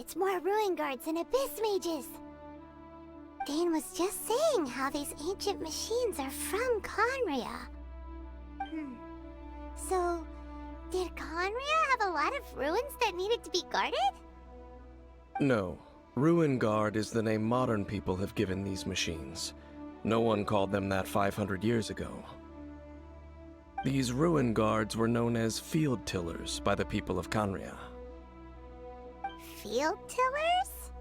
It's more ruin guards and abyss mages. Dane was just saying how these ancient machines are from Conria. So, did Conria have a lot of ruins that needed to be guarded? No. Ruin Guard is the name modern people have given these machines. No one called them that 500 years ago. These ruin guards were known as field tillers by the people of Conria. Field tillers?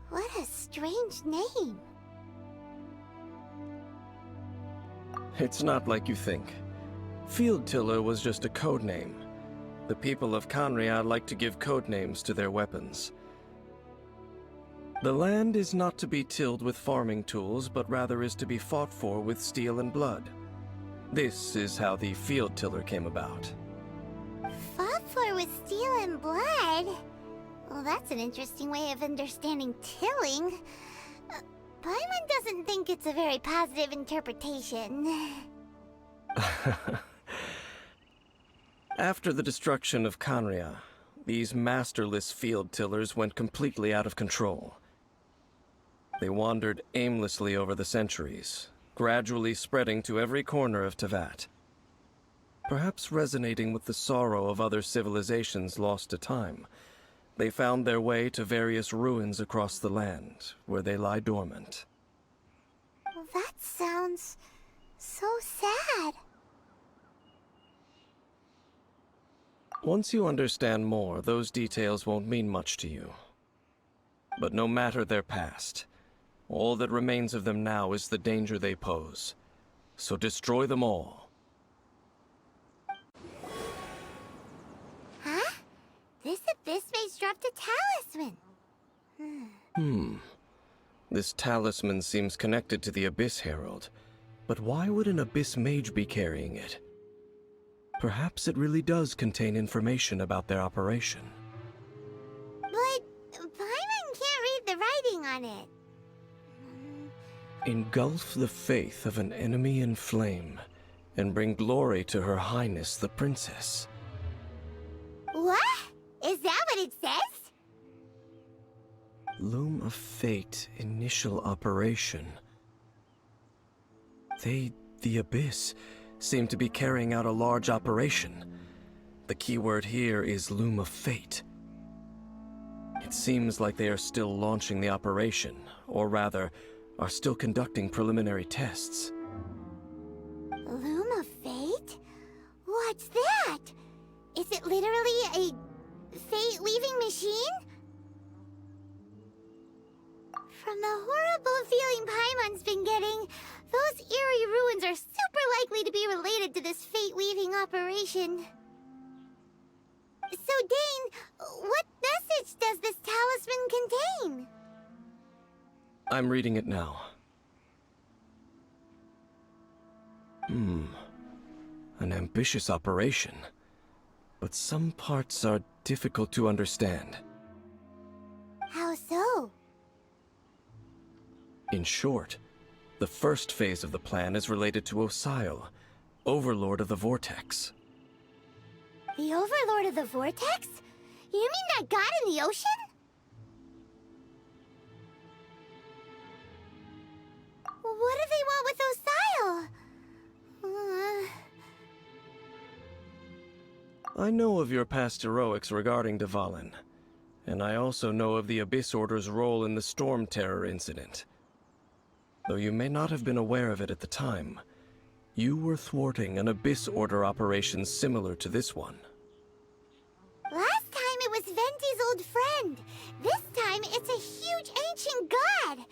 What a strange name. It's not like you think. Field tiller was just a code name. The people of Conria like to give code names to their weapons. The land is not to be tilled with farming tools, but rather is to be fought for with steel and blood. This is how the field tiller came about. Fought for with steel and blood? Well, that's an interesting way of understanding tilling. Paimon doesn't think it's a very positive interpretation. After the destruction of Conria, these masterless field tillers went completely out of control. They wandered aimlessly over the centuries, gradually spreading to every corner of Teyvat. Perhaps resonating with the sorrow of other civilizations lost to time, they found their way to various ruins across the land, where they lie dormant. Well, that sounds so sad. Once you understand more, those details won't mean much to you. But no matter their past, all that remains of them now is the danger they pose. So destroy them all. Huh? This abyss mage dropped a talisman. This talisman seems connected to the Abyss Herald. But why would an Abyss mage be carrying it? Perhaps it really does contain information about their operation. But Paimon can't read the writing on it. Engulf the faith of an enemy in flame, and bring glory to Her Highness the Princess. What? Is that what it says? Loom of Fate, initial operation. They, the Abyss, seem to be carrying out a large operation. The keyword here is Loom of Fate. It seems like they are still launching the operation, or rather, are still conducting preliminary tests. Loom of Fate? What's that? Is it literally a fate-weaving machine? From the horrible feeling Paimon's been getting, those eerie ruins are super likely to be related to this fate-weaving operation. So Dane, what message does this talisman contain? I'm reading it now. An ambitious operation. But some parts are difficult to understand. How so? In short, the first phase of the plan is related to Osile, Overlord of the Vortex. The Overlord of the Vortex? You mean that god in the ocean? What do they want with Osile? I know of your past heroics regarding Dvalin, and I also know of the Abyss Order's role in the Storm Terror incident. Though you may not have been aware of it at the time, you were thwarting an Abyss Order operation similar to this one. Last time it was Venti's old friend. This time it's a huge ancient god.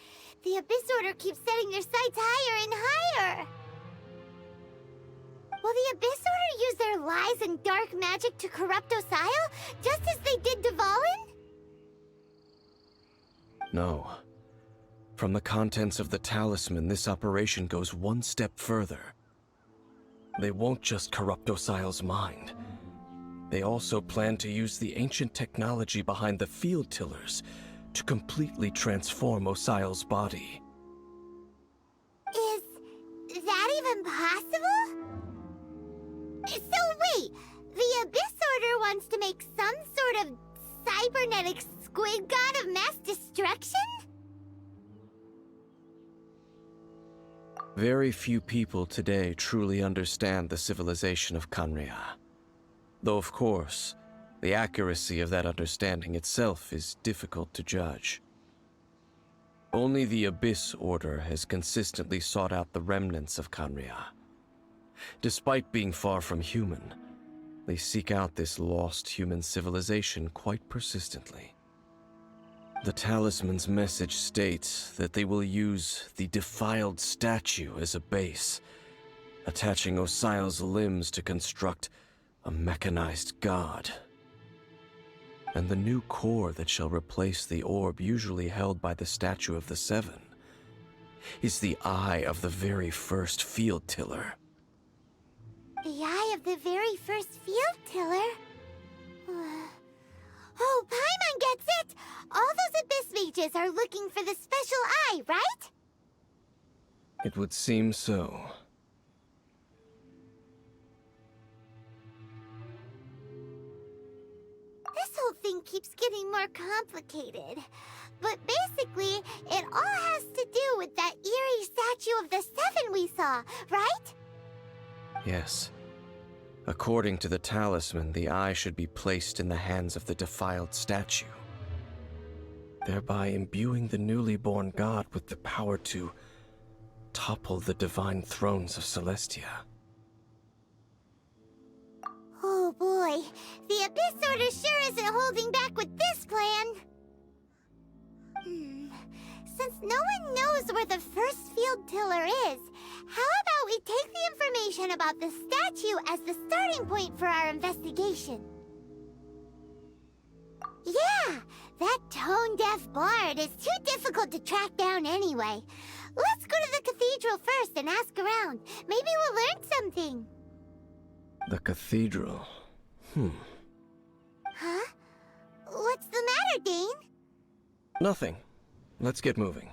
The Abyss Order keeps setting their sights higher and higher. Will the Abyss Order use their lies and dark magic to corrupt Osile, just as they did Dvalin? No. From the contents of the talisman, this operation goes one step further. They won't just corrupt Osile's mind. They also plan to use the ancient technology behind the field tillers to completely transform Osile's body. Is that even possible? So wait, the Abyss Order wants to make some sort of cybernetic squid god of mass destruction? Very few people today truly understand the civilization of Khaenri'ah. Though, of course, the accuracy of that understanding itself is difficult to judge. Only the Abyss Order has consistently sought out the remnants of Khaenri'ah. Despite being far from human, they seek out this lost human civilization quite persistently. The talisman's message states that they will use the defiled statue as a base, attaching Osial's limbs to construct a mechanized god. And the new core that shall replace the orb usually held by the Statue of the Seven is the eye of the very first field tiller. The eye of the very first field tiller? Oh, Paimon gets it! All those Abyss mages are looking for the special eye, right? It would seem so. This whole thing keeps getting more complicated. But basically, it all has to do with that eerie Statue of the Seven we saw, right? Yes. According to the talisman, the eye should be placed in the hands of the defiled statue, thereby imbuing the newly born god with the power to topple the divine thrones of Celestia. Oh boy, the Abyss Order sure isn't holding back with this plan. Since no one knows where the first field tiller is, how about we take the information about the statue as the starting point for our investigation? Yeah, that tone-deaf bard is too difficult to track down anyway. Let's go to the cathedral first and ask around. Maybe we'll learn something. The cathedral. Huh? What's the matter, Dane? Nothing. Let's get moving.